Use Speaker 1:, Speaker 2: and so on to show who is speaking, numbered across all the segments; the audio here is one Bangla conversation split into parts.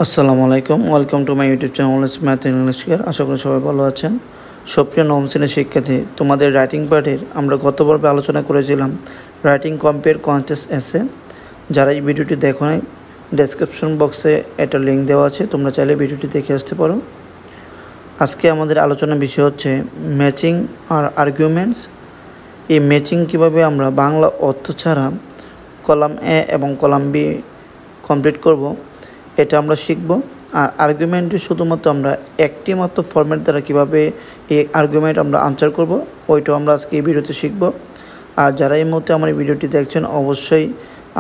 Speaker 1: আসসালামু আলাইকুম, welcome to my YouTube channel math English care. আশা করি সবাই ভালো আছেন। সুপ্রিয় নবম শ্রেণীর শিক্ষার্থী, তোমাদের রাইটিং পার্টের আমরা গত পর্বে আলোচনা করেছিলাম রাইটিং কম্পেয়ার কন্টেস্ট এসে। যারা এই ভিডিওটি দেখো নাই, ডেসক্রিপশন বক্সে একটা লিঙ্ক দেওয়া আছে, তোমরা চাইলে ভিডিওটি দেখে আসতে পারো। আজকে আমাদের আলোচনার বিষয় হচ্ছে ম্যাচিং আর আর্গুমেন্টস। এই ম্যাচিং কীভাবে আমরা বাংলা অর্থ ছাড়া কলাম এ এবং কলাম বি কমপ্লিট করব, এটা আমরা শিখব। আর আর্গুমেন্টে শুধুমাত্র আমরা একটি মাত্র ফরম্যাট দ্বারা কীভাবে এই আর্গুমেন্ট আমরা আনসার করব, ওইটাও আমরা আজকে এই ভিডিওতে শিখব। আর যারা এই মুহূর্তে আমার এই ভিডিওটি দেখছেন, অবশ্যই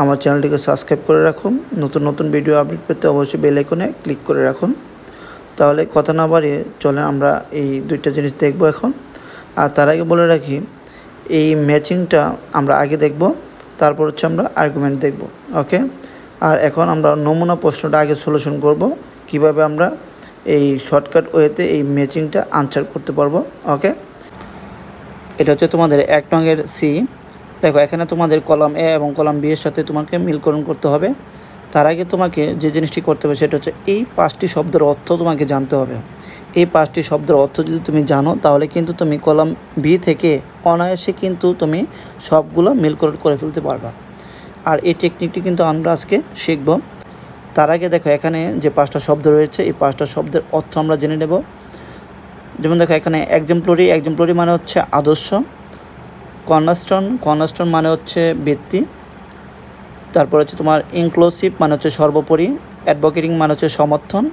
Speaker 1: আমার চ্যানেলটিকে সাবস্ক্রাইব করে রাখুন। নতুন নতুন ভিডিও আপডেট পেতে অবশ্যই বেল আইকনে ক্লিক করে রাখুন। তাহলে কথা না বাড়িয়ে চলেন আমরা এই দুইটা জিনিস দেখব এখন। আর তার আগে বলে রাখি, এই ম্যাচিংটা আমরা আগে দেখব, তারপর হচ্ছে আমরা আর্গুমেন্ট দেখব। ওকে, আর এখন আমরা নমুনা প্রশ্নটা আগে সলিউশন করব, কিভাবে আমরা এই শর্টকাট ওয়েতে এই ম্যাচিংটা আনসার করতে পারবো। ওকে, এটা হচ্ছে তোমাদের 1 নংয়ের সি। দেখো, এখানে তোমাদের কলাম এ এবং কলাম বি এর সাথে তোমাকে মিলকরণ করতে হবে। তার আগে তোমাকে যে জিনিসটি করতে হবে সেটা হচ্ছে এই 5টি শব্দের অর্থ তোমাকে জানতে হবে। এই 5টি শব্দের অর্থ যদি তুমি জানো, তাহলে কিন্তু তুমি কলাম বি থেকে অনায়াসে কিন্তু তুমি সবগুলো মিলকরণ করে ফেলতে পারবা। আর এই টেকনিকটি কিন্তু আমরা আজকে শিখব। তার আগে দেখো, এখানে যে 5টা শব্দ রয়েছে, এই 5টা শব্দের অর্থ আমরা জেনে নেব। যেমন দেখো, এখানে এক্সাম্পলারি মানে হচ্ছে আদর্শ। কর্নারস্টোন মানে হচ্ছে ভিত্তি। তারপর হচ্ছে তোমার ইনক্লুসিভ মানে হচ্ছে সর্বোপরি। অ্যাডভোকেটিং মানে হচ্ছে সমর্থন।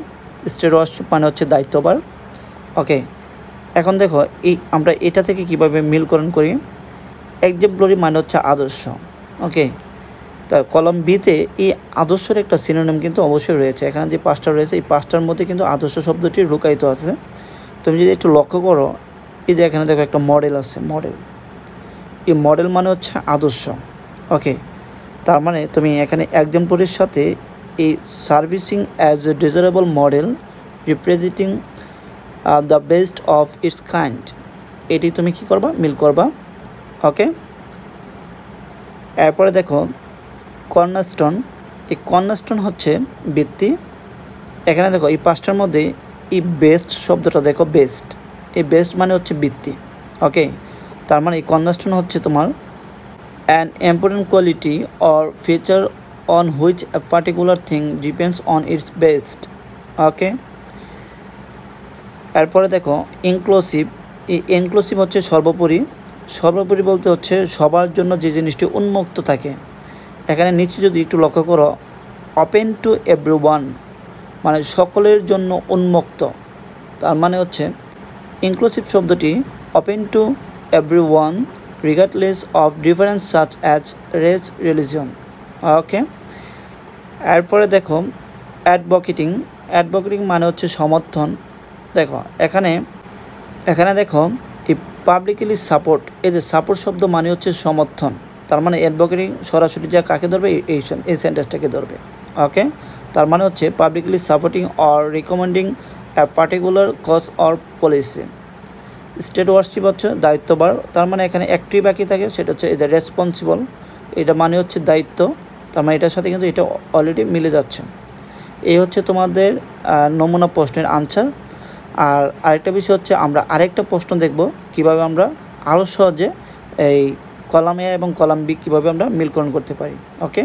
Speaker 1: স্টেটওয়ার্শিপ মানে হচ্ছে দায়িত্বভার। ওকে, এখন দেখো আমরা এটা থেকে কিভাবে মিলকরণ করি। এক্সাম্পলারি মানে হচ্ছে আদর্শ। ওকে, তা কলম বিতে এই আদর্শের একটা সিনোনিম কিন্তু অবশ্যই রয়েছে। এখানে যে 5টা রয়েছে, এই 5টার মধ্যে কিন্তু আদর্শ শব্দটি লুকায়িত আছে। তুমি যদি একটু লক্ষ্য করো, এই যে এখানে দেখো একটা মডেল আছে, এই মডেল মানে হচ্ছে আদর্শ। ওকে, তার মানে তুমি এখানে এক্সাম্পলারির সাথে এই servicing as a desirable model representing the best of its kind, এটি তুমি কী করবা, মিল করবা। ওকে, এরপরে দেখো কর্নারস্টোন। এই কর্নারস্টোন হচ্ছে ভিত্তি। এখানে দেখো এই 5টার মধ্যে এই বেস্ট শব্দটা দেখো, এই বেস্ট মানে হচ্ছে ভিত্তি। ওকে, তার মানে এই কর্নারস্টোন হচ্ছে তোমার an important quality or feature on which a particular thing depends on its best. Okay, এরপরে দেখো ইনক্লুসিভ। এই ইনক্লুসিভ হচ্ছে সর্বোপরি বলতে হচ্ছে সবার জন্য যে জিনিসটি উন্মুক্ত থাকে। এখানে নিচে যদি একটু লক্ষ্য করো, ওপেন টু এভরিওয়ান মানে সকলের জন্য উন্মুক্ত। তার মানে হচ্ছে ইনক্লুসিভ শব্দটি open to everyone regardless of difference such as race, religion. Okay, এরপরে দেখো অ্যাডভোকেটিং মানে হচ্ছে সমর্থন। দেখো এখানে দেখো এই পাবলিকলি সাপোর্ট, এই যে সাপোর্ট শব্দ মানে হচ্ছে সমর্থন। তার মানে অ্যাডভোকেটিং সরাসরি যা কাকে ধরবে, এই সেন্টেন্সটাকে ধরবে। ওকে, তার মানে হচ্ছে publicly supporting or recommending a particular cause or policy. Stewardship হচ্ছে দায়িত্বভার। তার মানে এখানে একটি বাকি থাকে, সেটা হচ্ছে এই যে রেসপন্সিবল, এটা মানে হচ্ছে দায়িত্ব। তার মানে এটার সাথে কিন্তু এটা অলরেডি মিলে যাচ্ছে। এই হচ্ছে তোমাদের নমুনা প্রশ্নের আনসার। আর আরেকটা বিষয় হচ্ছে, আমরা আরেকটা প্রশ্ন দেখব কিভাবে আমরা আরও সহজে এই কলাম এ এবং কলাম বি কীভাবে আমরা মিলকরণ করতে পারি। ওকে,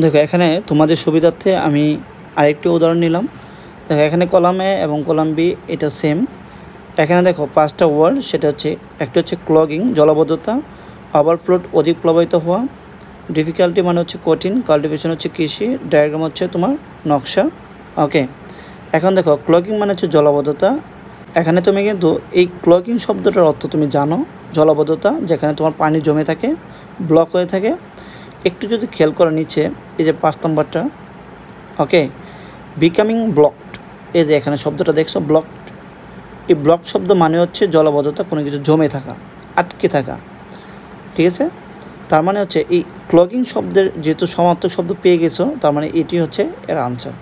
Speaker 1: দেখো এখানে তোমাদের সুবিধার্থে আমি আরেকটি উদাহরণ নিলাম। দেখো এখানে কলাম এ এবং কলাম বি এটা সেম। এখানে দেখো 5টা ওয়ার্ড, সেটা হচ্ছে একটা হচ্ছে ক্লগিং জলাবদ্ধতা, ওভারফ্লোড অধিক প্লাবিত হওয়া, ডিফিকাল্টি মানে হচ্ছে কঠিন, কাল্টিভেশন হচ্ছে কৃষি, ডায়াগ্রাম হচ্ছে তোমার নকশা। ওকে, এখন দেখো ক্লগিং মানে হচ্ছে জলাবদ্ধতা। এখানে তুমি কিন্তু এই ক্লগিং শব্দটার অর্থ তুমি জানো, জলাবদ্ধতা যেখানে তোমার পানি জমে থাকে, ব্লক হয়ে থাকে। একটু যদি খেয়াল করো নিচে, এই যে 5 নম্বরটা। ওকে, বিকামিং ব্লকড, এই যে এখানে শব্দটা দেখছো ব্লকড, এই ব্লক শব্দ মানে হচ্ছে জলাবদ্ধতা, কোনো কিছু জমে থাকা, আটকে থাকা। ঠিক আছে, তার মানে হচ্ছে এই ক্লগিং শব্দের যেহেতু সমার্থক শব্দ পেয়ে গেছো, তার মানে এটি হচ্ছে এর আনসার।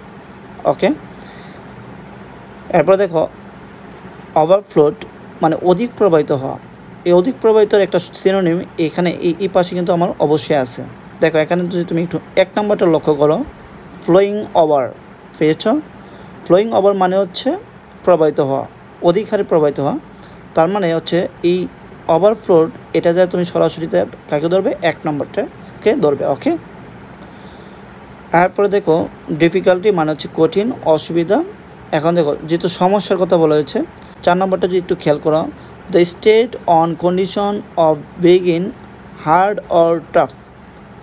Speaker 1: ওকে, এরপর দেখো ওভারফ্লোড মানে অধিক প্রবাহিত হওয়া। এই অধিক প্রবাহিতর একটা সিনোনিম এখানে এই পাশে কিন্তু আমার অবশ্যই আছে। দেখো এখানে যদি তুমি একটু 1 নম্বরটা লক্ষ্য করো, ফ্লোয়িং ওভার পেয়েছ। ফ্লোয়িং ওভার মানে হচ্ছে প্রবাহিত হওয়া, অধিক হারে প্রবাহিত হওয়া। তার মানে হচ্ছে এই ওভারফ্লোড, এটা যা তুমি সরাসরি কাকে ধরবে, 1 নম্বরটাকে ধরবে। ওকে, এরপরে দেখো ডিফিকাল্টি মানে হচ্ছে কঠিন, অসুবিধা। এখন দেখো যেহেতু সমস্যার কথা বলা হয়েছে, 4 নম্বরটা যদি একটু খেয়াল করো, the state on condition of begin hard or tough.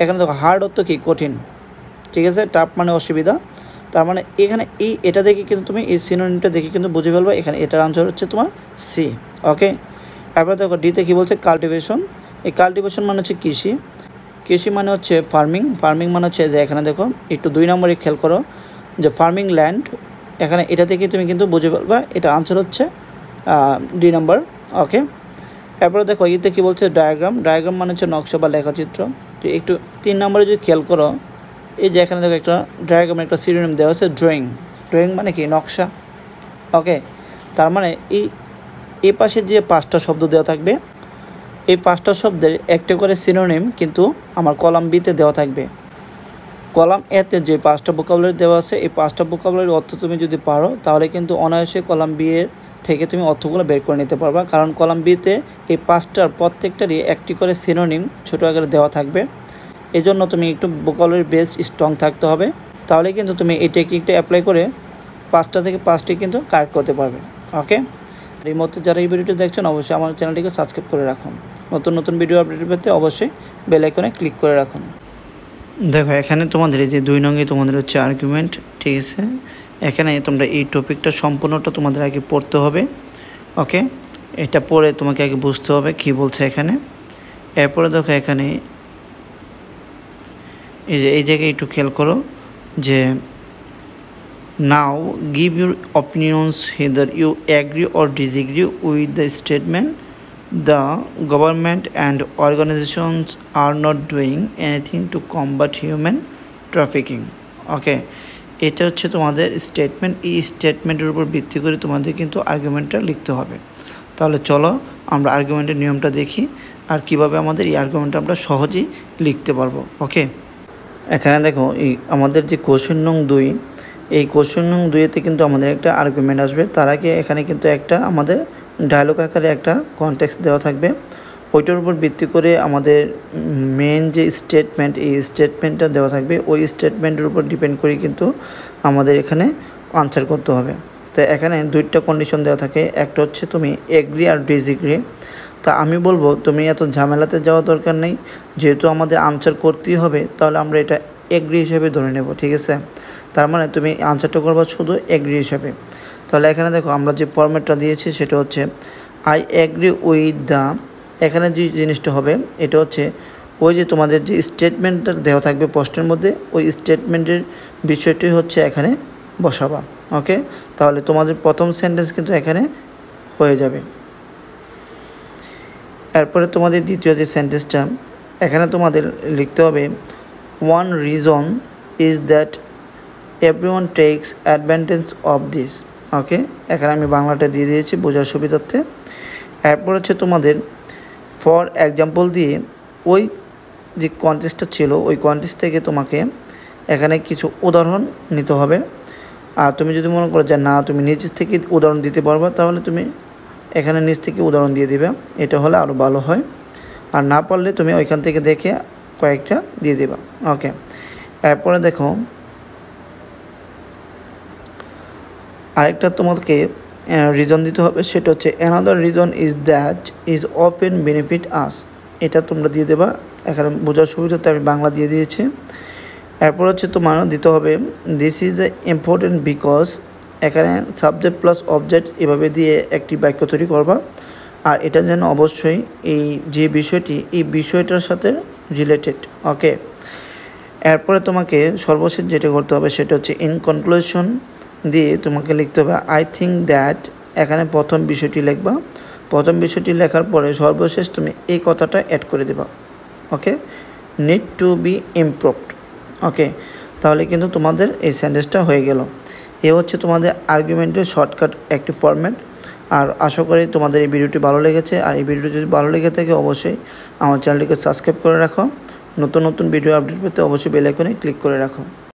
Speaker 1: এখানে দেখো হার্ড অর্থ কি, কঠিন, ঠিক আছে, টাফ মানে অসুবিধা। তার মানে এখানে এটা দেখে কিন্তু তুমি এই সিনোনিমটা দেখে কিন্তু বুঝে ফেলবে, এখানে এটার আনসার হচ্ছে তোমার সি। ওকে, এরপর দেখো ডিতে কী বলছে, কাল্টিভেশন। এই কাল্টিভেশন মানে হচ্ছে কৃষি, কৃষি মানে হচ্ছে ফার্মিং, ফার্মিং মানে হচ্ছে যে এখানে দেখো একটু 2 নম্বরে খেয়াল করো যে ফার্মিং ল্যান্ড, এখানে এটা থেকে তুমি কিন্তু বুঝে ফেলবা, এটা আনসার হচ্ছে ডি নম্বর। ওকে, এরপরে দেখো ইতে কী বলছে, ডায়াগ্রাম। ডায়াগ্রাম মানে হচ্ছে নকশা বা লেখাচিত্র। তো একটু 3 নম্বরে যদি খেয়াল করো, এই যে এখানে দেখো একটা ডায়াগ্রামের একটা সিনোনিম দেওয়া হচ্ছে ড্রয়িং। ড্রয়িং মানে কি, নকশা। ওকে, তার মানে এই পাশে যে 5টা শব্দ দেওয়া থাকবে, এই 5টা শব্দের একটা করে সিনোনিম কিন্তু আমার কলাম বিতে দেওয়া থাকবে। কলাম এতে যে 5টা ভোকাবুলারি দেওয়া আছে, এই 5টা ভোকাবুলারির অর্থ তুমি যদি পারো, তাহলে কিন্তু অনায়াসে কলাম বি এর থেকে তুমি অর্থগুলো বের করে নিতে পারবা। কারণ কলাম বিতে এই 5টার প্রত্যেকটারই একটি করে সিনোনিম ছোটো আকারে দেওয়া থাকবে। এই জন্য তুমি একটু ভোকাবুলারি বেস স্ট্রং থাকতে হবে, তাহলে কিন্তু তুমি এই টেকনিকটা অ্যাপ্লাই করে 5টা থেকে 5টি কিন্তু কারেক্ট করতে পারবে। ওকে, এই মধ্যে যারা এই ভিডিওটি দেখছেন, অবশ্যই আমার চ্যানেলটিকে সাবস্ক্রাইব করে রাখুন। নতুন নতুন ভিডিও আপডেট পেতে অবশ্যই বেল আইকনে ক্লিক করে রাখুন। দেখো এখানে তোমাদের এই যে 2 নঙ্গে তোমাদের হচ্ছে আর্গুমেন্ট, ঠিক আছে। এখানে তোমরা এই টপিকটা সম্পূর্ণটা তোমাদের আগে পড়তে হবে। ওকে, এটা পড়ে তোমাকে আগে বুঝতে হবে কি বলছে এখানে। এরপরে দেখো এখানে এই জায়গায় একটু খেয়াল করো যে now give your opinions whether you agree or disagree with the statement the government and organisations are not doing anything to combat human trafficking. Okay, এটা হচ্ছে তোমাদের স্টেটমেন্ট। এই স্টেটমেন্টের উপর ভিত্তি করে তোমাদের কিন্তু আর্গুমেন্টটা লিখতে হবে। তাহলে চলো আমরা আর্গুমেন্টের নিয়মটা দেখি আর কিভাবে আমাদের এই আর্গুমেন্টটা আমরা সহজেই লিখতে পারবো। ওকে, এখানে দেখো এই আমাদের যে কোশ্চেন নং 2, এই কোশ্চেন নং 2-তে কিন্তু আমাদের একটা আর্গুমেন্ট আসবে। তার আগে এখানে কিন্তু একটা আমাদের ডায়লগ আকারে একটা কনটেক্সট দেওয়া থাকবে। ওইটার উপর ভিত্তি করে আমাদের মেন যে স্টেটমেন্ট, এই স্টেটমেন্টটা দেওয়া থাকবে। ওই স্টেটমেন্টের উপর ডিপেন্ড করে কিন্তু আমাদের এখানে আনসার করতে হবে। তো এখানে 2টা কন্ডিশন দেওয়া থাকে, একটা হচ্ছে তুমি এগ্রি আর ডিসএগ্রি। তা আমি বলবো তুমি এত ঝামেলাতে যাওয়া দরকার নেই, যেহেতু আমাদের আনসার করতেই হবে, তাহলে আমরা এটা এগ্রি হিসেবে ধরে নেব, ঠিক আছে। তার মানে তুমি আনসারটা করবা শুধু এগ্রি হিসেবে। তাহলে এখানে দেখো আমরা যে ফরম্যাটটা দিয়েছি সেটা হচ্ছে আই এগ্রি উইথ দ্য, এখানে যে জিনিসটা হবে এটা হচ্ছে ওই যে তোমাদের যে স্টেটমেন্টটা দেওয়া থাকবে প্রশ্নের মধ্যে, ওই স্টেটমেন্টের বিষয়টি হচ্ছে এখানে বসাবা। ওকে, তাহলে তোমাদের প্রথম সেন্টেন্স কিন্তু এখানে হয়ে যাবে। এরপরে তোমাদের দ্বিতীয় যে সেন্টেন্সটা, এখানে তোমাদের লিখতে হবে one reason is that everyone takes advantage of this. Okay, এখানে আমি বাংলাটা দিয়ে দিয়েছি বোঝার সুবিধার্থে। এরপর হচ্ছে তোমাদের ফর এক্সাম্পল দিয়ে ওই যে কন্টেক্সটটা ছিল, ওই কন্টেক্সট থেকে তোমাকে এখানে কিছু উদাহরণ নিতে হবে। আর তুমি যদি মনে করো যে না তুমি নিজ থেকে উদাহরণ দিতে পারবা, তাহলে তুমি এখানে নিজ থেকে উদাহরণ দিয়ে দিবে, এটা হলে আরও ভালো হয়। আর না পারলে তুমি ওইখান থেকে দেখে কয়েকটা দিয়ে দেবা। ওকে, এরপরে দেখো আরেকটা তোমাকে রিজন দিতে হবে, সেটা হচ্ছে another reason is that is often benefit us. এটা তোমরা দিয়ে দেবা, এখানে বোঝার সুবিধাতে আমি বাংলা দিয়ে দিয়েছি। এরপর হচ্ছে তোমার দিতে হবে this is a important because, এখানে সাবজেক্ট প্লাস অবজেক্ট এভাবে দিয়ে একটি বাক্য তৈরি করবা। আর এটা যেন অবশ্যই এই যে বিষয়টি, এই বিষয়টার সাথে রিলেটেড। ওকে, এরপরে তোমাকে সর্বশেষ যেটা করতে হবে সেটা হচ্ছে ইন কনক্লুশন দিয়ে তোমাকে লিখতে হবে আই থিঙ্ক দ্যাট, এখানে প্রথম বিষয়টি লিখবা। প্রথম বিষয়টি লেখার পরে সর্বশেষ তুমি এই কথাটা অ্যাড করে দেবা। ওকে, নিড টু বি ইমপ্রুভড। ওকে, তাহলে কিন্তু তোমাদের এই সেন্টেন্সটা হয়ে গেল। এ হচ্ছে তোমাদের আর্গুমেন্টের শর্টকাট একটি ফরম্যাট। আর আশা করি তোমাদের এই ভিডিওটি ভালো লেগেছে। আর এই ভিডিওটি যদি ভালো লেগে থাকে অবশ্যই আমার চ্যানেলটিকে সাবস্ক্রাইব করে রাখো। নতুন নতুন ভিডিও আপডেট পেতে অবশ্যই বেল আইকনে ক্লিক করে রাখো।